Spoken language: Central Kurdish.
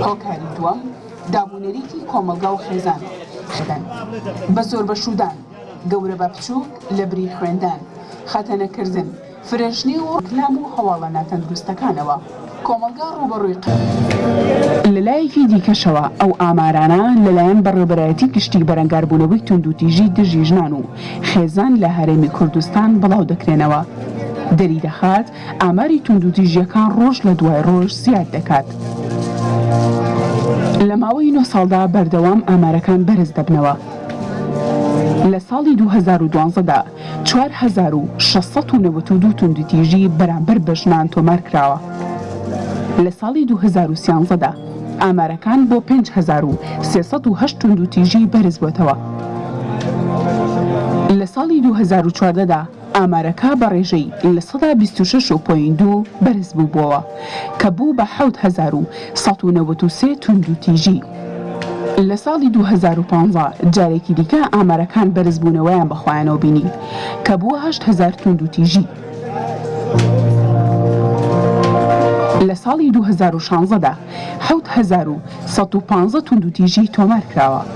هۆکاری دووەم دابوونەریتی کۆمەلگا و خێزان بە زۆر بەشودان گەورە بە بچووک لە بری خوێندان خەتەنەکردن فرێژنی و ڕکلام و هەواڵە ناتەندروستەکانەوە کۆمەلگا ڕوبەڕووی لەلایەکی دیکەشەوە ئەو ئامارانە لەلایەن بەڕێوەبەرایەتی گشتی بەرەنگاربوونەوەی توندوتیژی دژی ژنان و خێزان لە هەرێمی کوردستان بڵاو دەکرێنەوە دەری دەخات ئاماری توندوتیژیەکان ڕۆژ لە دوای ڕۆژ زیاد دەکات لە ماوەی 9 ساڵدا بەردەوام ئامارەکان بەرز دەبنەوە لە ساڵی 2012دا 4692 توندوتیژی بەرامبەر بە ژنان تۆمار کراوە لە ساڵی 2013دا ئامارەکان بۆ 5308 توندوتیژی بەرز بووەتەوە لە ساڵی 2014دا ئامارەکە بە ڕێژەی لە 126.2 بەرز بووبووەوە کە بوو بە 7193 توندوتیژی لە ساڵی 2015 جارێکی دیکە ئامارەکان بەرزبوونەوەیان بەخۆیانەوە بینی کە بووە 8000 توندوتیژی لە ساڵی 2016دا 7115 توندوتیژی تۆمار کراوە